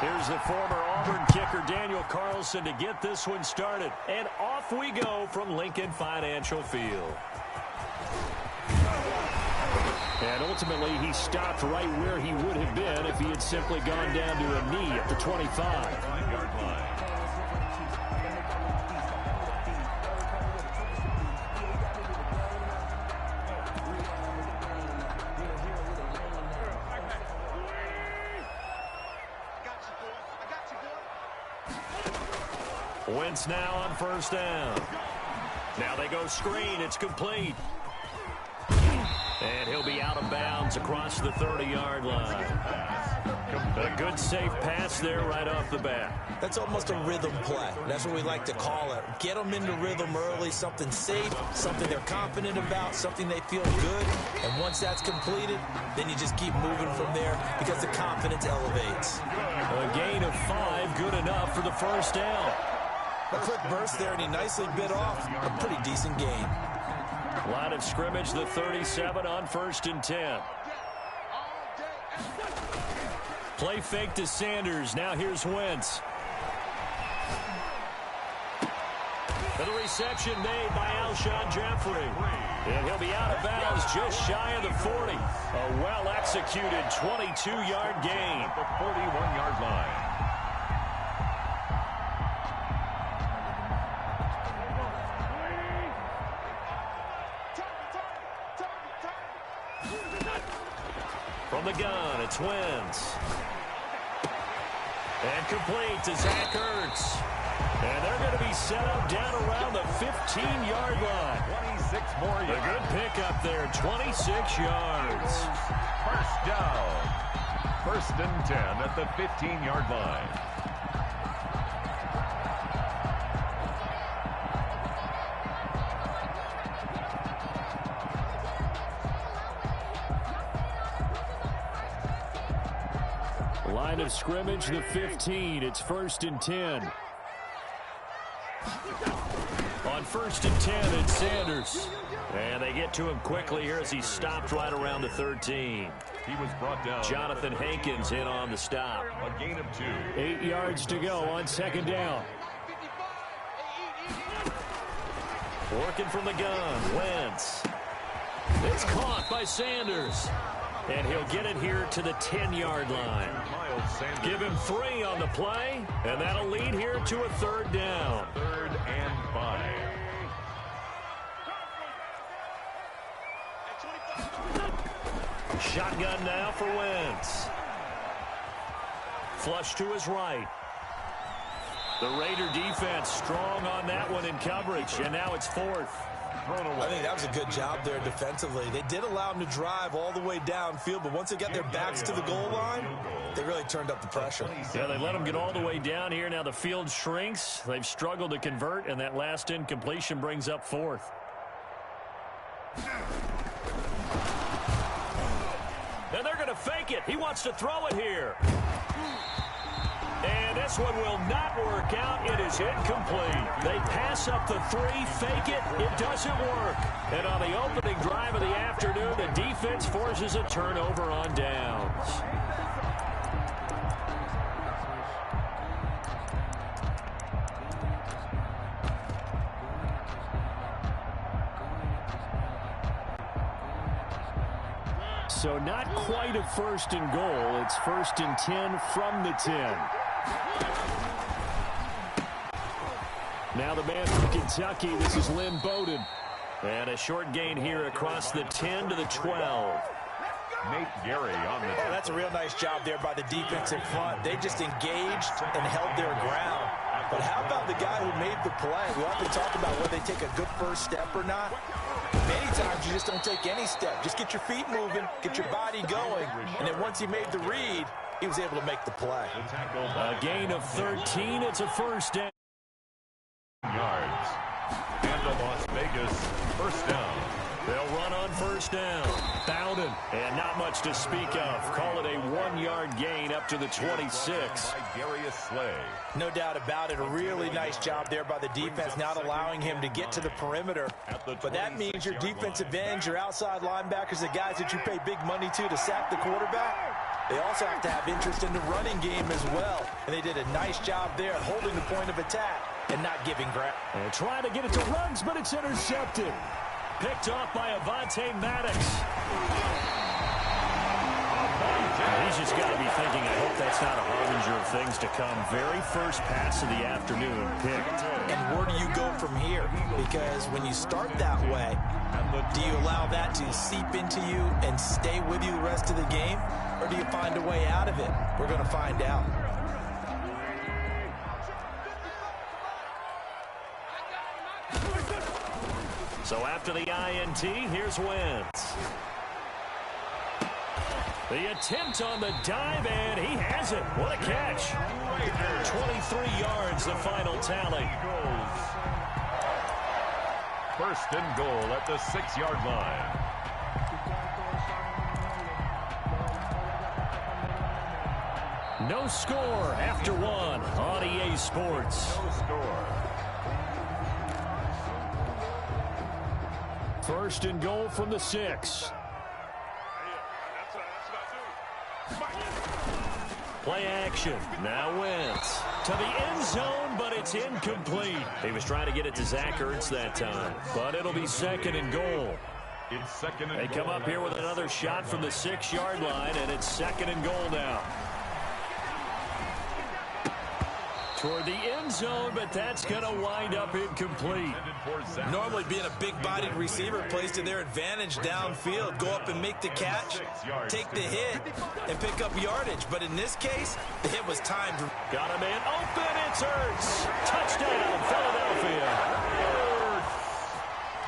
Here's the former Auburn kicker, Daniel Carlson, to get this one started. And off we go from Lincoln Financial Field. And ultimately, he stopped right where he would have been if he had simply gone down to a knee at the 25-yard line. Wentz now on first down. Now they go screen. It's complete. And he'll be out of bounds across the 30-yard line. A good, safe pass there right off the bat. That's almost a rhythm play. That's what we like to call it. Get them into rhythm early, something safe, something they're confident about, something they feel good. And once that's completed, then you just keep moving from there because the confidence elevates. A gain of 5, good enough for the first down. A quick burst there, and he nicely bit off a pretty decent gain. Line of scrimmage, the 37 on 1st and 10. Play fake to Sanders. Now here's Wentz. And the reception made by Alshon Jeffrey. And he'll be out of bounds just shy of the 40. A well-executed 22-yard gain. The 41-yard line. From the gun, it's Wentz. And complete to Zach Ertz. And they're going to be set up down around the 15-yard line. 26 more yards. A good pickup there, 26 yards. First down. 1st and 10 at the 15-yard line. Line of scrimmage, the 15. It's 1st and 10. On 1st and 10, it's Sanders. And they get to him quickly here as he stopped right around the 13. He was brought down. Jonathan Hankins in on the stop. A gain of 2. 8 yards to go on 2nd down. Working from the gun, Wentz. It's caught by Sanders. And he'll get it here to the 10-yard line. Give him 3 on the play, and that'll lead here to a 3rd down. 3rd and 5. Shotgun now for Wentz. Flush to his right. The Raider defense strong on that one in coverage, and now it's 4th. I think that was a good job there defensively. They did allow them to drive all the way downfield, but once they got their backs to the goal line, they really turned up the pressure. Yeah, they let them get all the way down here. Now the field shrinks. They've struggled to convert, and that last incompletion brings up 4th. And they're going to fake it. He wants to throw it here. And this one will not work out. It is incomplete. They pass up the 3, fake it. It doesn't work. And on the opening drive of the afternoon, the defense forces a turnover on downs. So not quite a 1st and goal. It's 1st and 10 from the 10. Now the man from Kentucky, this is Lynn Bowden. And a short gain here across the 10 to the 12. Nate Gary on the Oh, that's a real nice job there by the defensive front. They just engaged and held their ground. But how about the guy who made the play? We often talk about whether they take a good first step or not. Many times you just don't take any step. Just get your feet moving, get your body going, and then once he made the read, he was able to make the play. A gain of 13. It's a 1st down. Yards. And the Las Vegas 1st down. They'll run on 1st down. Bowden. And not much to speak of. Call it a 1-yard gain up to the 26. No doubt about it. A really nice job there by the defense, not allowing him to get to the perimeter. But that means your defensive ends, your outside linebackers, the guys that you pay big money to sack the quarterback, They also have to have interest in the running game as well. And they did a nice job there holding the point of attack and not giving ground. And trying to get it to Ruggs, but it's intercepted. Picked off by Avonte Maddox. He's just got to be thinking, I hope that's not a harbinger of things to come. Very first pass of the afternoon picked. And where do you go from here? Because when you start that way, do you allow that to seep into you and stay with you the rest of the game? Or do you find a way out of it? We're going to find out. So after the INT, here's Wentz. The attempt on the dive, and he has it. What a catch. 23 yards, the final tally. First and goal at the 6-yard line. No score after one on EA Sports. No score. First and goal from the 6. Play action. Now Wentz to the end zone, but it's incomplete. He was trying to get it to Zach Ertz that time, but it'll be second and goal. It's second and They come up here with another shot from the 6-yard line, and it's second and goal now. Toward the end zone, but that's going to wind up incomplete. Normally being a big-bodied receiver plays to their advantage downfield. Go up and make the catch, take the hit, and pick up yardage. But in this case, the hit was timed. Got a man open. It's Ertz. Touchdown, Philadelphia.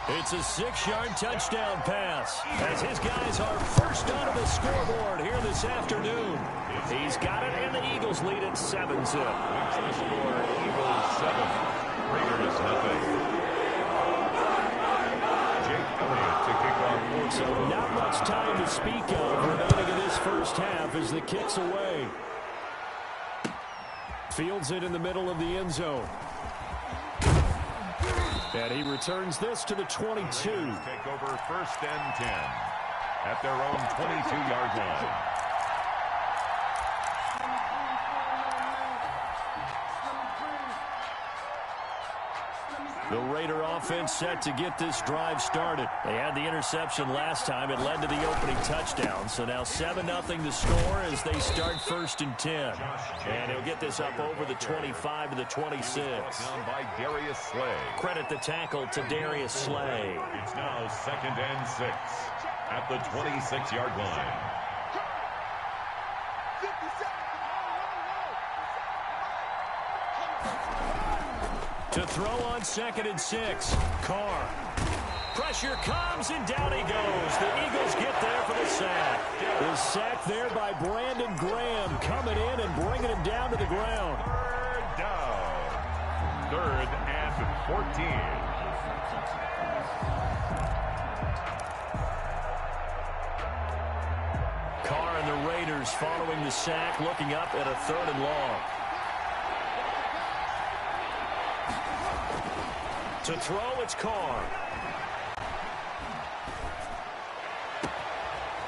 It's a 6-yard touchdown pass as his guys are first onto the scoreboard here this afternoon. He's got it, and the Eagles lead at 7-0. Score, Eagles 7, Raiders nothing. Jake Elliott to kick off. So not much time to speak of remaining in this first half as the kick's away. Fields it in the middle of the end zone. And he returns this to the 22. Take over first and 10 at their own 22-yard line. The Raider offense set to get this drive started. They had the interception last time. It led to the opening touchdown. So now 7-0 to score as they start first and 10. And he'll get this up over the 25 to the 26. Down by Darius Slay. Credit the tackle to Darius Slay. It's now second and 6 at the 26-yard line. To throw on second and 6, Carr. Pressure comes, and down he goes. The Eagles get there for the sack. The sack there by Brandon Graham, coming in and bringing him down to the ground. Third down. Third and 14. Carr and the Raiders following the sack, looking up at a 3rd and long. To throw, it's Carr.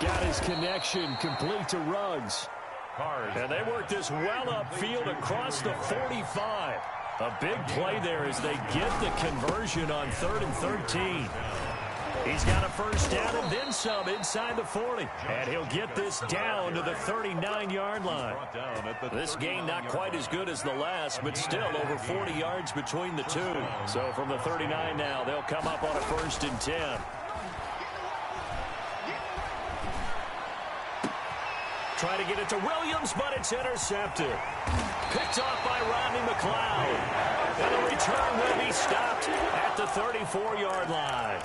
Got his connection complete to Ruggs. And they work this well upfield across the 45. A big play there as they get the conversion on 3rd and 13. He's got a first down and then some inside the 40. And he'll get this down to the 39-yard line. This game not quite as good as the last, but still over 40 yards between the two. So from the 39 now, they'll come up on a first and 10. Try to get it to Williams, but it's intercepted. Picked off by Rodney McLeod. And the return will be stopped at the 34-yard line.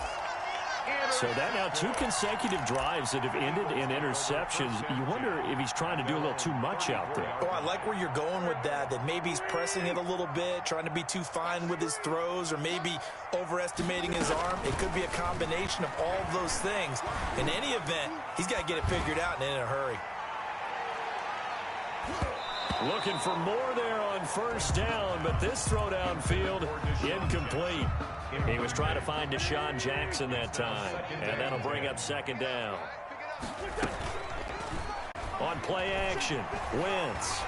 So that now 2 consecutive drives that have ended in interceptions. You wonder if he's trying to do a little too much out there. Oh, I like where you're going with that maybe he's pressing it a little bit, trying to be too fine with his throws, or maybe overestimating his arm. It could be a combination of all of those things. In any event, he's got to get it figured out and in a hurry. Looking for more there on first down, but this throw downfield incomplete. He was trying to find Deshaun Jackson that time, and that'll bring up second down. On play action, Wentz.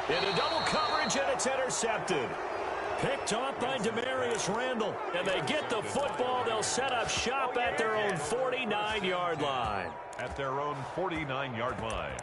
Into double coverage, and it's intercepted. Picked off by Demarius Randall. And they get the football. They'll set up shop at their own 49-yard line. At their own 49-yard line.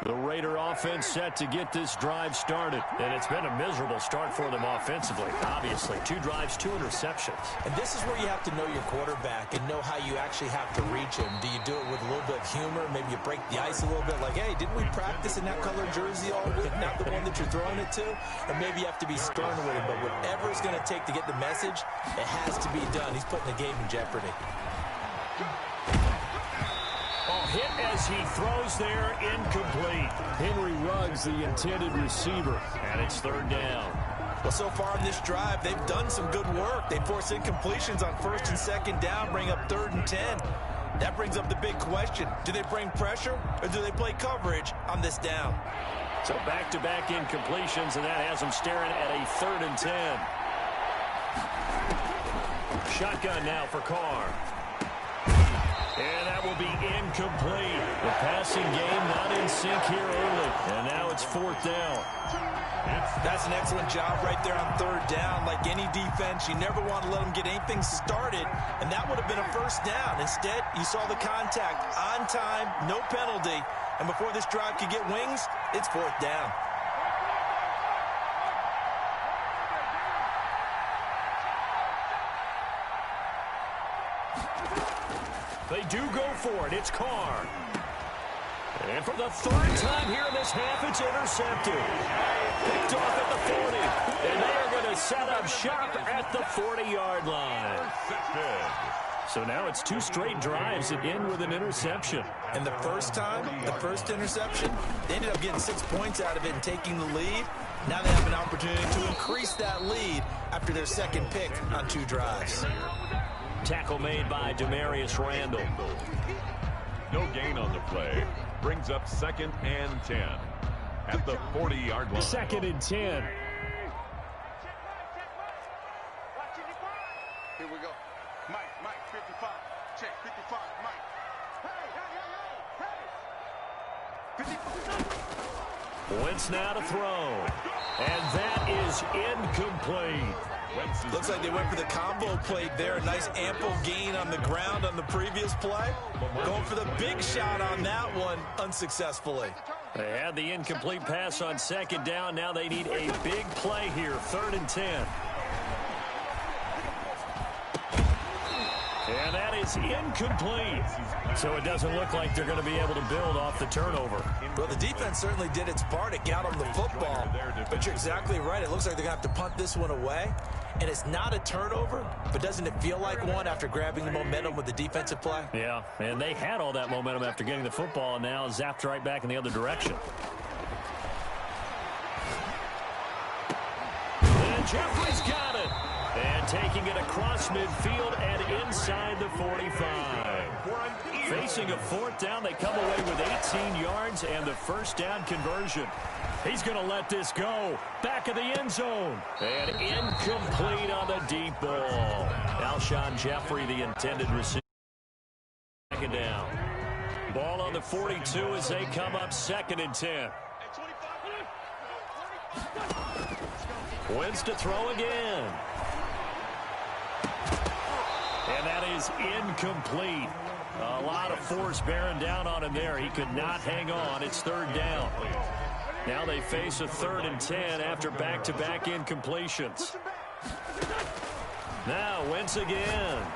The Raider offense set to get this drive started. And it's been a miserable start for them offensively. Obviously, 2 drives, 2 interceptions. And this is where you have to know your quarterback and know how you actually have to reach him. Do you do it with a little bit of humor? Maybe you break the ice a little bit. Like, hey, didn't we practice in that color jersey all week? Not the one that you're throwing it to? And maybe you have to be stern with him. But whatever it's going to take to get the message, it has to be done. He's putting the game in jeopardy. Hit as he throws there, incomplete. Henry Ruggs, the intended receiver, and it's 3rd down. Well, so far in this drive, they've done some good work. They force incompletions on 1st and 2nd down, bring up 3rd and 10. That brings up the big question. Do they bring pressure, or do they play coverage on this down? So back-to-back incompletions, and that has them staring at a 3rd and 10. Shotgun now for Carr. And that will be incomplete. The passing game not in sync here early. And now it's 4th down. That's an excellent job right there on 3rd down. Like any defense, you never want to let them get anything started. And that would have been a 1st down. Instead, you saw the contact on time, no penalty. And before this drive could get wings, it's 4th down. They do go for it. It's Carr. And for the 3rd time here in this half, it's intercepted. Picked off at the 40. And they are going to set up shop at the 40-yard line. So now it's 2 straight drives that end with an interception. And the first time, the first interception, they ended up getting 6 points out of it and taking the lead. Now they have an opportunity to increase that lead after their 2nd pick on 2 drives. Tackle made by Demarius Randall. No gain on the play. Brings up 2nd and 10. At the 40-yard line. 2nd and 10. Here we go. Mike, 55. Check, 55, Mike. Hey. 55. Wentz now to throw. And that is incomplete. Looks like they went for the combo plate there. A nice ample gain on the ground on the previous play. Going for the big shot on that one unsuccessfully. They had the incomplete pass on 2nd down. Now they need a big play here. 3rd and 10. And that is incomplete. So it doesn't look like they're going to be able to build off the turnover. Well, the defense certainly did its part. It got them the football. But you're exactly right. It looks like they're going to have to punt this one away. And it's not a turnover, but doesn't it feel like one after grabbing the momentum with the defensive play? Yeah, and they had all that momentum after getting the football, and now zapped right back in the other direction. And Jeffrey's got it. And taking it across midfield and inside the 45. Facing a 4th down, they come away with 18 yards and the 1st down conversion. He's going to let this go. Back of the end zone. And incomplete on the deep ball. Alshon Jeffrey, the intended receiver. 2nd down. Ball on the 42 as they come up 2nd and 10. Wentz to throw again. And that is incomplete. A lot of force bearing down on him there. He could not hang on. It's 3rd down. Now they face a 3rd and 10 after back-to-back incompletions. Now Wentz again.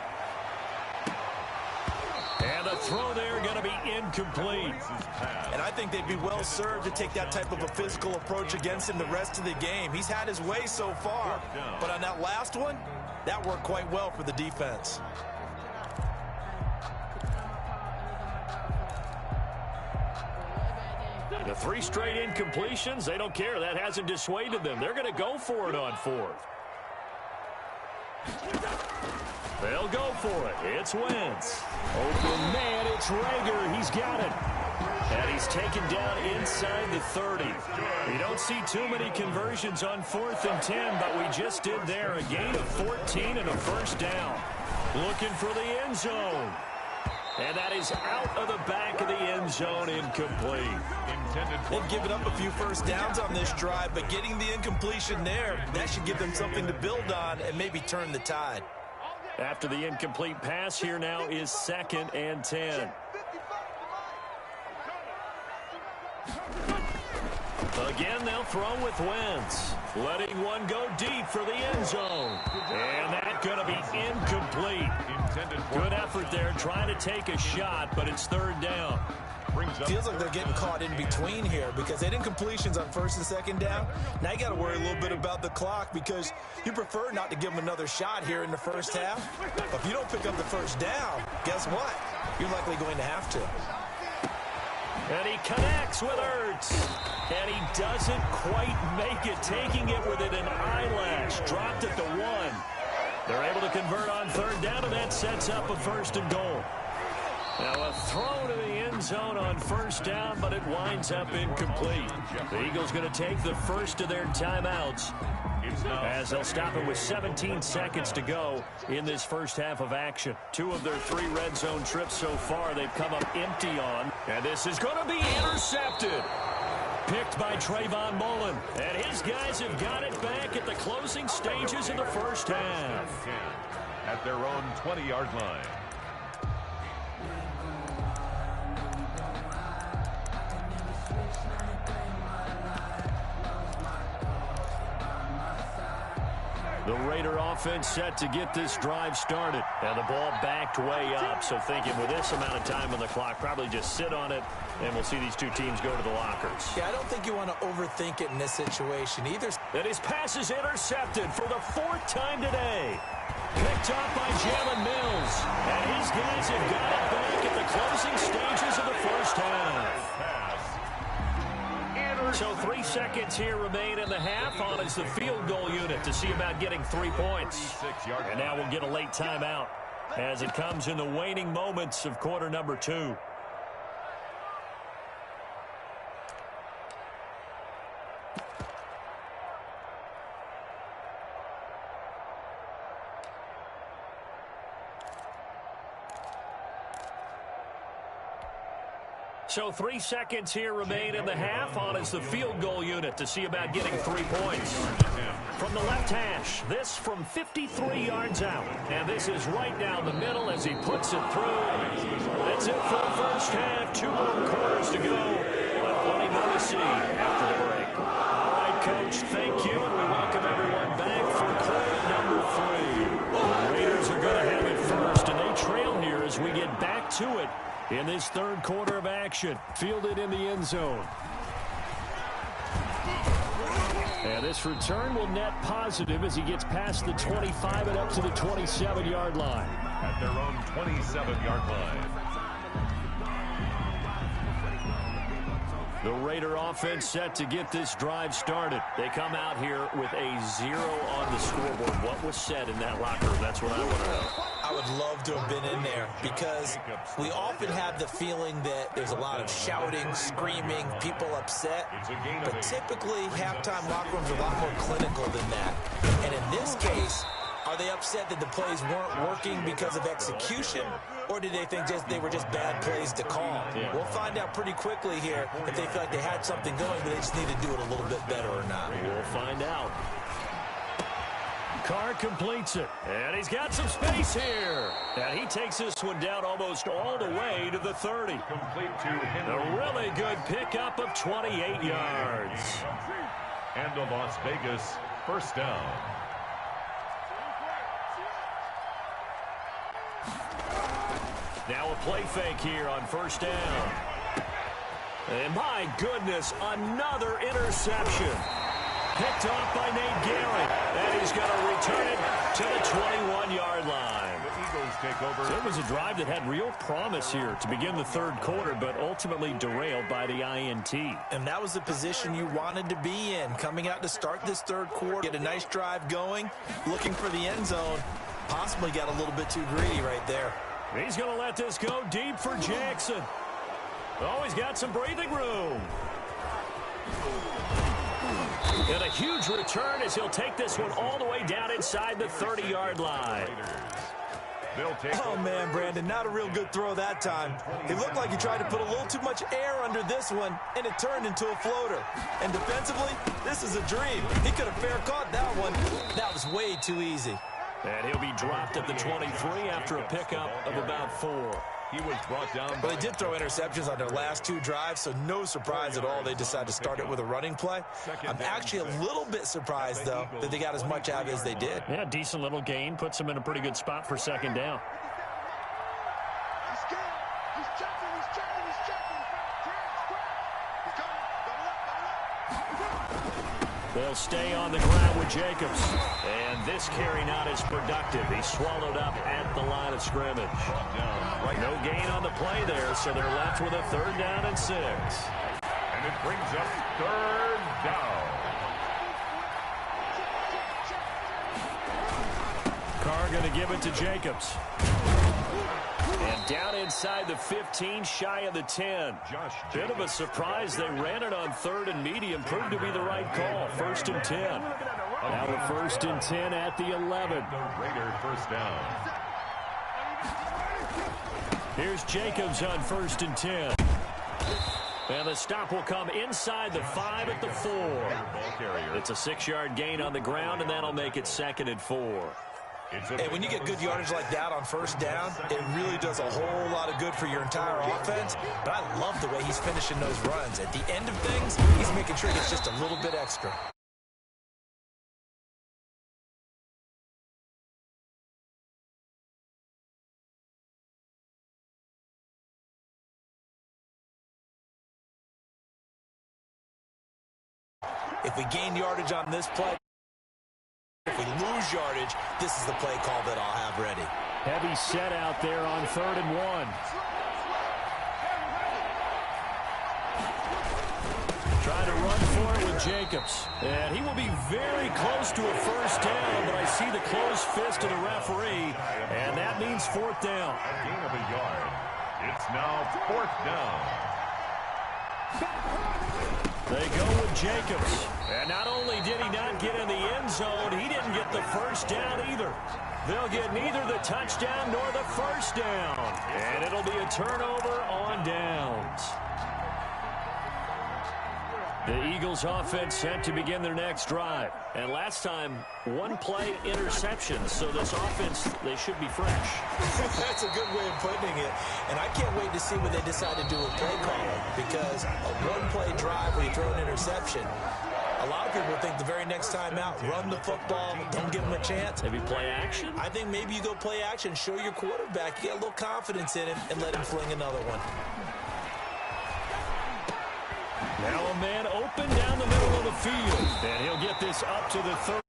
And the throw there going to be incomplete. And I think they'd be well served to take that type of a physical approach against him the rest of the game. He's had his way so far. But on that last one, that worked quite well for the defense. The 3 straight incompletions, they don't care. That hasn't dissuaded them. They're going to go for it on 4th. They'll go for it. It's Wentz. Open man, it's Rager. He's got it. And he's taken down inside the 30. We don't see too many conversions on 4th and 10, but we just did there. A gain of 14 and a first down. Looking for the end zone. And that is out of the back of the end zone, incomplete. They've given up a few first downs on this drive, but getting the incompletion there, that should give them something to build on and maybe turn the tide. After the incomplete pass, here now is 2nd and 10. Again, they'll throw with Wentz. Letting one go deep for the end zone. And that's going to be incomplete. Good effort there, trying to take a shot, but it's 3rd down. Feels like they're getting caught in between here because they had incompletions on 1st and 2nd down. Now you got to worry a little bit about the clock because you prefer not to give them another shot here in the first half. But if you don't pick up the first down, guess what? You're likely going to have to. And he connects with Ertz. And he doesn't quite make it, taking it within an eyelash. Dropped at the 1. They're able to convert on 3rd down, and that sets up a 1st and goal. Now a throw to the end zone on 1st down, but it winds up incomplete. The Eagles going to take the first of their timeouts as they'll stop it with 17 seconds to go in this first half of action. 2 of their 3 red zone trips so far they've come up empty on. And this is going to be intercepted. Picked by Trayvon Mullen. And his guys have got it back at the closing stages of the first half. At their own 20-yard line. The Raider offense set to get this drive started. And the ball backed way up. So thinking with this amount of time on the clock, probably just sit on it, and we'll see these 2 teams go to the lockers. Yeah, I don't think you want to overthink it in this situation either. And his pass is intercepted for the 4th time today. Picked up by Jalen Mills. And his guys have got it back at the closing stages of the first half. So 3 seconds here remain in the half. On is the field goal unit to see about getting 3 points. And now we'll get a late timeout as it comes in the waning moments of quarter number 2. So 3 seconds here remain in the half. On is the field goal unit to see about getting 3 points. From the left hash, this from 53 yards out. And this is right down the middle as he puts it through. That's it for the first half. 2 more quarters to go. But plenty more to see after the break. All right, Coach, thank you. And we welcome everyone back for quarter number 3. The Raiders are going to have it first, and they trail here as we get back to it. In this 3rd quarter of action, fielded in the end zone. And this return will net positive as he gets past the 25 and up to the 27-yard line. At their own 27-yard line. The Raider offense set to get this drive started. They come out here with a 0 on the scoreboard. What was said in that locker room? That's what I want to know. I would love to have been in there because we often have the feeling that there's a lot of shouting, screaming, people upset. But typically, halftime locker rooms are a lot more clinical than that. And in this case, are they upset that the plays weren't working because of execution? Or do they think they were just bad plays to call? Yeah. We'll find out pretty quickly here if they feel like they had something going, but they just need to do it a little bit better or not. We'll find out. Carr completes it, and he's got some space here. And he takes this one down almost all the way to the 30. Complete to Henry. A really good pickup of 28 yards. And the Las Vegas first down. Now a play fake here on first down. And my goodness, another interception. Picked off by Nate Garrett. And he's going to return it to the 21-yard line. The Eagles take over. So it was a drive that had real promise here to begin the 3rd quarter, but ultimately derailed by the INT. And that was the position you wanted to be in. Coming out to start this 3rd quarter, get a nice drive going, looking for the end zone. Possibly got a little bit too greedy right there. He's going to let this go deep for Jackson. Oh, he's got some breathing room. And a huge return as he'll take this one all the way down inside the 30-yard line. Oh, man, Brandon, not a real good throw that time. He looked like he tried to put a little too much air under this one, and it turned into a floater. And defensively, this is a dream. He could have fair caught that one. That was way too easy. And he'll be dropped at the 23 after a pickup of about 4. He was brought down. Well, they did throw interceptions on their last 2 drives, so no surprise at all they decided to start it with a running play. I'm actually a little bit surprised, though, that they got as much out as they did. Yeah, decent little gain. Puts them in a pretty good spot for second down. He's scared. He's checking. He's checking. He's checking. He's coming. They'll stay on the ground with Jacobs. And this carry not as productive. He's swallowed up at the line of scrimmage. No gain on the play there, so they're left with a 3rd down and 6. And it brings up 3rd down. Carr going to give it to Jacobs. And down inside the 15, shy of the 10. Bit of a surprise. They ran it on 3rd and medium. Proved to be the right call. 1st and 10. Now a 1st and 10 at the 11. Raider 1st down. Here's Jacobs on 1st and 10. And the stop will come inside the 5 at the 4. It's a 6-yard gain on the ground, and that'll make it 2nd and 4. Hey, when you get good yardage like that on 1st down, it really does a whole lot of good for your entire offense. But I love the way he's finishing those runs. At the end of things, he's making sure he gets just a little bit extra. If we gain yardage on this play, if we lose yardage, this is the play call that I'll have ready. Heavy set out there on 3rd and 1. Try to run for it with Jacobs. And he will be very close to a 1st down, but I see the closed fist of the referee, and that means 4th down. A gain of a yard. It's now 4th down. They go with Jacobs. And not only did he not get in the end zone, he didn't get the 1st down either. They'll get neither the touchdown nor the 1st down. And it'll be a turnover on downs. The Eagles offense set to begin their next drive. And last time, 1-play interception. So this offense, they should be fresh. That's a good way of putting it. And I can't wait to see what they decide to do with play calling. Because a 1-play drive where you throw an interception, a lot of people think the very next time out, run the football, don't give him a chance. Maybe play action? I think maybe you go play action, show your quarterback, you get a little confidence in him, and let him fling another one. Now a man open down the middle of the field. And he'll get this up to the 30.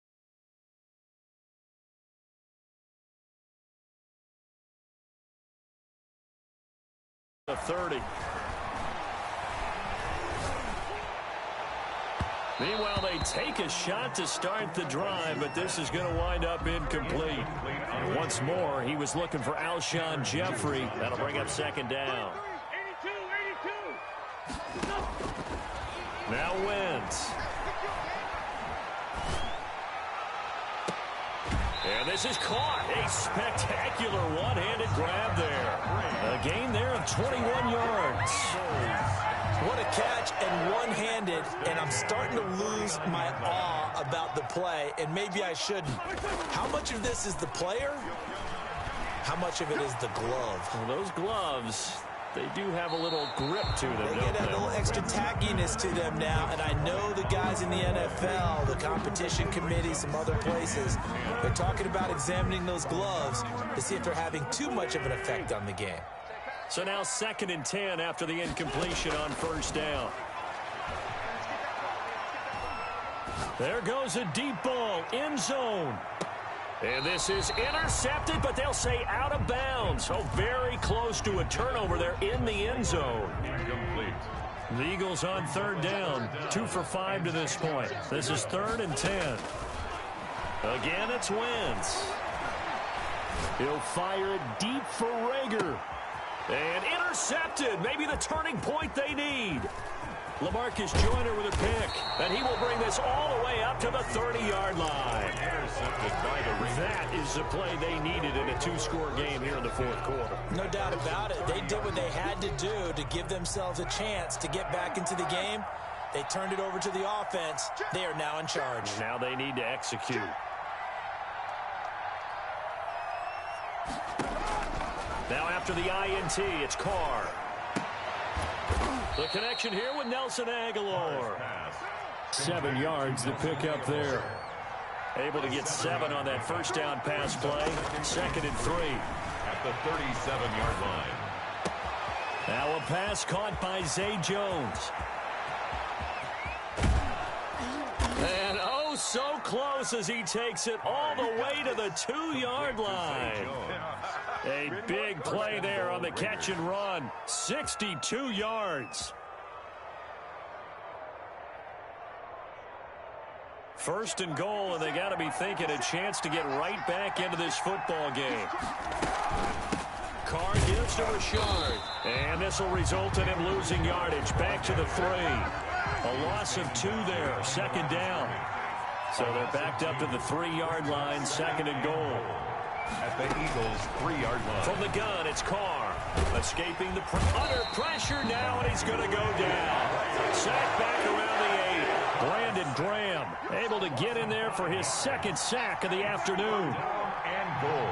The 30. Meanwhile, they take a shot to start the drive, but this is going to wind up incomplete. And once more, he was looking for Alshon Jeffrey. That'll bring up 2nd down. Now Wentz. And this is caught. A spectacular one-handed grab there. A gain there of 21 yards. What a catch and one-handed, and I'm starting to lose my awe about the play, and maybe I shouldn't. How much of this is the player? How much of it is the glove? Well, those gloves, they do have a little grip to them, They don't get a little extra tackiness to them now, and I know the guys in the NFL, the competition committee, some other places, they're talking about examining those gloves to see if they're having too much of an effect on the game. So now 2nd and 10 after the incompletion on 1st down. There goes a deep ball, end zone. And this is intercepted, but they'll say out of bounds. So very close to a turnover there in the end zone. Incomplete. The Eagles on 3rd down, 2 for 5 to this point. This is 3rd and 10. Again, it's Wentz. He'll fire it deep for Rager. And intercepted. Maybe the turning point they need. LaMarcus Joyner with a pick. And he will bring this all the way up to the 30-yard line. Intercepted by the Raiders. That is the play they needed in a two-score game here in the fourth quarter. No doubt about it. They did what they had to do to give themselves a chance to get back into the game. They turned it over to the offense. They are now in charge. Now they need to execute. Now after the INT, it's Carr. The connection here with Nelson Aguilar. 7 yards to pick up there. Able to get 7 on that first down pass play. 2nd and 3. At the 37-yard line. Now a pass caught by Zay Jones. And oh, so close as he takes it all the way to the 2-yard line. A big play there on the catch and run. 62 yards. First and goal, and they got to be thinking a chance to get right back into this football game. Carr gives to Richard. And this will result in him losing yardage. Back to the 3. A loss of 2 there. 2nd down. So they're backed up to the 3-yard line. 2nd and goal. At the Eagles' 3-yard line. From the gun, it's Carr. Escaping the under pressure now, and he's going to go down. Sacked back around the 8. Brandon Graham able to get in there for his 2nd sack of the afternoon. And goal.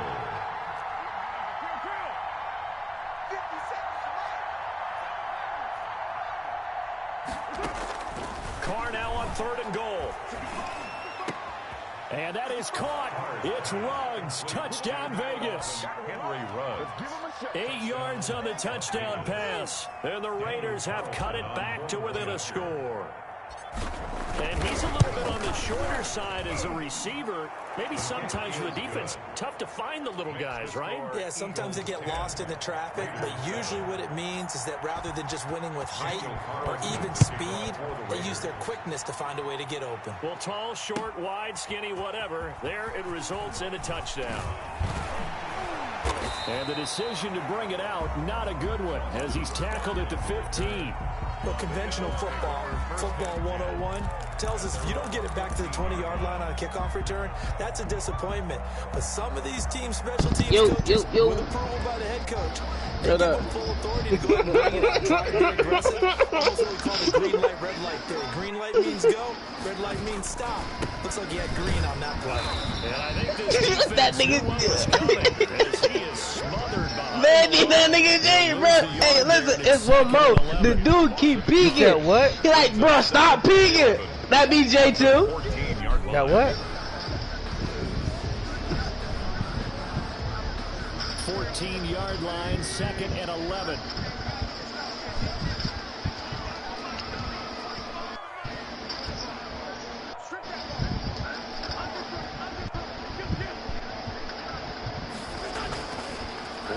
Carr now on 3rd and goal. And that is caught. It's Ruggs. Touchdown, Vegas. Henry Ruggs. 8 yards on the touchdown pass. And the Raiders have cut it back to within a score. And he's a little bit on the shorter side as a receiver. Maybe sometimes for the defense, tough to find the little guys, right? Yeah, sometimes they get lost in the traffic, but usually what it means is that rather than just winning with height or even speed, they use their quickness to find a way to get open. Well, tall, short, wide, skinny, whatever, there it results in a touchdown. And the decision to bring it out, not a good one, as he's tackled at the 15. Well, conventional football 101, tells us if you don't get it back to the 20-yard line on a kickoff return, that's a disappointment. But some of these team special teams coaches, with approval by the head coach, they give them full authority to go ahead and bring it out, try to be aggressive. Almost what we call the green light, red light theory. Green light means go, red light means stop. Looks like he had green on that play. And I think this defense that nigga knew what was coming as he is smothered behind. Maybe that nigga Jay, bro. Hey, listen, it's one more. The dude keep peeking. What? He like, bro, stop peeking. That be Jay too. 14-yard line. Got what? 14-yard line, 2nd and 11.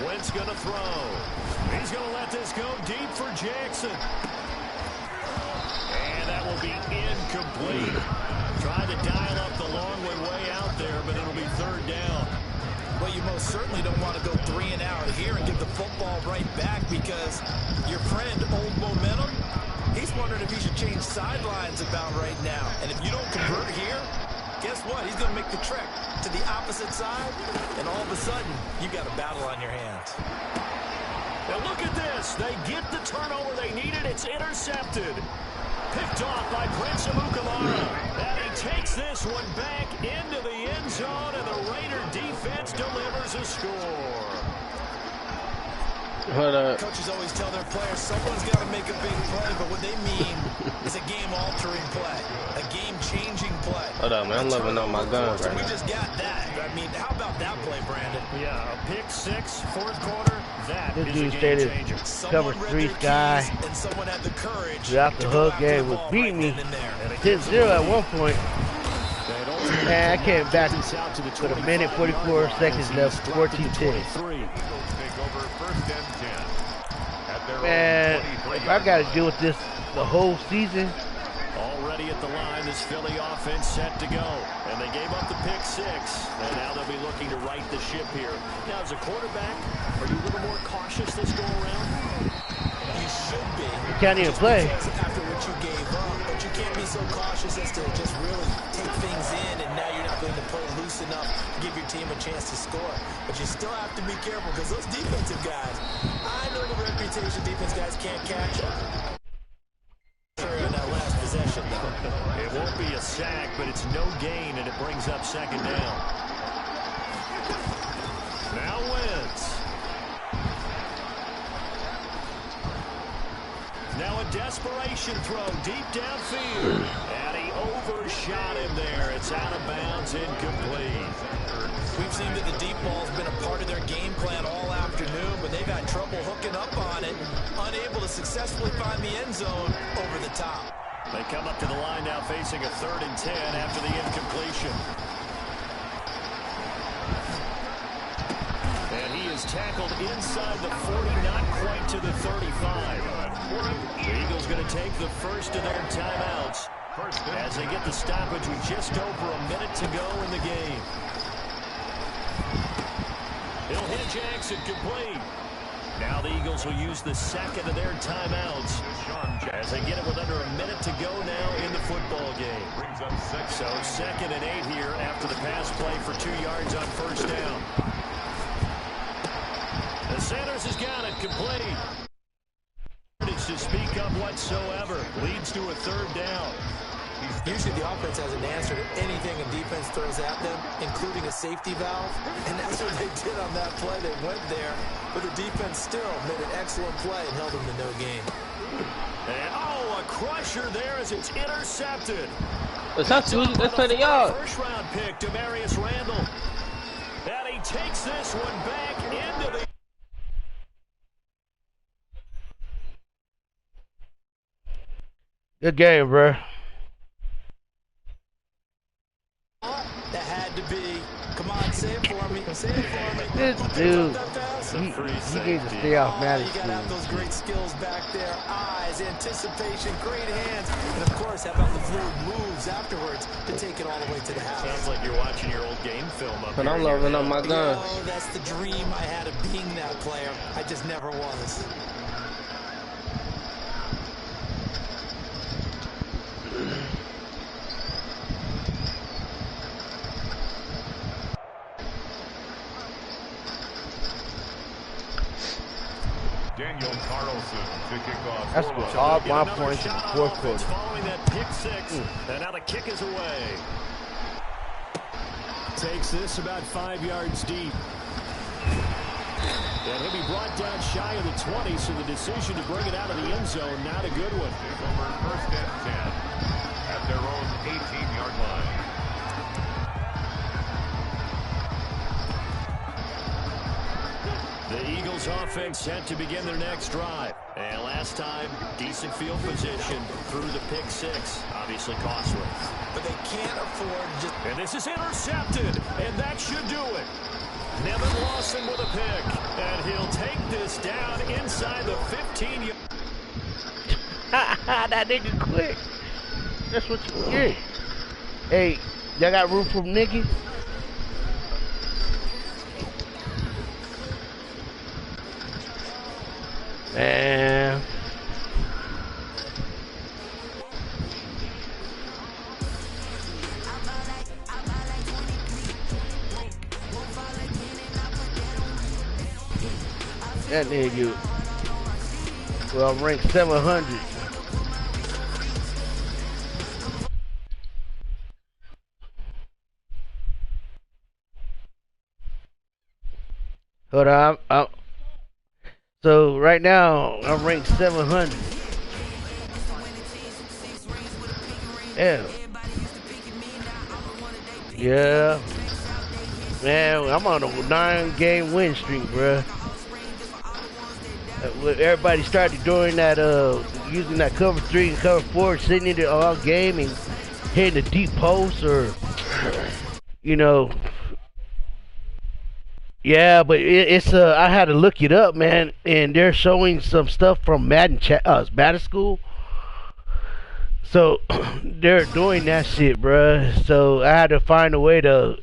Wentz going to throw. He's going to let this go deep for Jackson. And that will be incomplete. Tried to dial up the long way out there, but it'll be 3rd down. Well, you most certainly don't want to go 3 and out here and give the football right back because your friend, Old Momentum, he's wondering if he should change sidelines about right now. And if you don't convert here, guess what? He's going to make the trek to the opposite side, and all of a sudden, you got a battle on your hands. Now look at this. They get the turnover they needed. It's intercepted. Picked off by Prince Amukamara. And he takes this one back into the end zone, and the Raider defense delivers a score. Hold up. Coaches always tell their players someone's got to make a big play, but what they mean is a game-altering play, a game-changing play. Hold up, man. I'm loving on my guns right We now. just got that. I mean, how about that play, Brandon? Yeah, a pick 6, 4th quarter. That This is dude a game stated changer. cover Someone read 3 their sky. keys, and someone had the courage Throughout the to hook go after game the was ball beating me. right then and there. 10-0 at one point. Man, I came back This out to the with a minute 44 seconds left, 14-10. Take over 1st and 10. At their Man, own 23 if I got to deal with this the whole season, Already at the line, this Philly offense set to go. And they gave up the pick 6. And now they'll be looking to right the ship here. Now, as a quarterback, are you a little more cautious this go around? You should be. You can't even play. After what you gave up, but you can't be so cautious as to just really take things in, and now you're not going to play loose enough to give your team a chance to score. But you still have to be careful because those defensive guys, I know the reputation defense guys can't catch up. In that last possession, though. It won't be a sack, but it's no gain, and it brings up second down. Now Wentz. Now a desperation throw deep downfield. And he overshot him there. It's out of bounds, incomplete. We've seen that the deep ball's been a part of their game plan all afternoon, but they've had trouble hooking up on it, unable to successfully find the end zone over the top. They come up to the line now facing a 3rd and 10 after the incompletion. And he is tackled inside the 40, not quite to the 35. The Eagles going to take the first of their timeouts as they get the stoppage with just over a minute to go in the game. He'll hit Jackson complete. Now the Eagles will use the second of their timeouts as they get it with under a minute to go now in the football game. So 2nd and 8 here after the pass play for 2 yards on first down. The Sanders has got it complete. To speak up whatsoever. Leads to a 3rd down. Usually the offense has an answer to anything a defense throws at them, including a safety valve. And that's what they did on that play. They went there, but the defense still made an excellent play and held them to no gain. And a crusher there as it's intercepted. Let's play the yard. First round pick, Demarius Randall. And he takes this one back into the... Good game, bro. That had to be. Come on, say it for me. Say it for me. This dude, he needs to stay off Madden. You got to have those great skills back there. Eyes, anticipation, great hands. And, of course, how about the fluid moves afterwards to take it all the way to the house. Sounds like you're watching your old game film up But here. I'm loading up my gun. Oh, that's the dream I had of being that player. I just never was. Daniel Carlson to kick off. That's what all my points in the 4th quarter. Following that pick 6, and now the kick is away. Takes this about 5 yards deep. And he'll be brought down shy of the 20, so the decision to bring it out of the end zone, not a good one. Over 1st and 10 at their own 18-yard line. The Eagles offense set to begin their next drive. And last time, decent field position through the pick 6. Obviously costly. But they can't afford just... And this is intercepted, and that should do it. Nevin Lawson with a pick, and he'll take this down inside the 15. That nigga quick. That's what you get. Hey, y'all got room for Nicky? Man. That nigga, well, ranked 700. Hold on, so right now I'm ranked 700. Yeah, man, I'm on a 9-game win streak, bruh. Everybody started doing that, using that cover 3 and cover 4, sitting in it all game and hitting the deep post, or, you know. Yeah, but it's I had to look it up, man, and they're showing some stuff from Madden School. So they're doing that shit, bruh. So I had to find a way to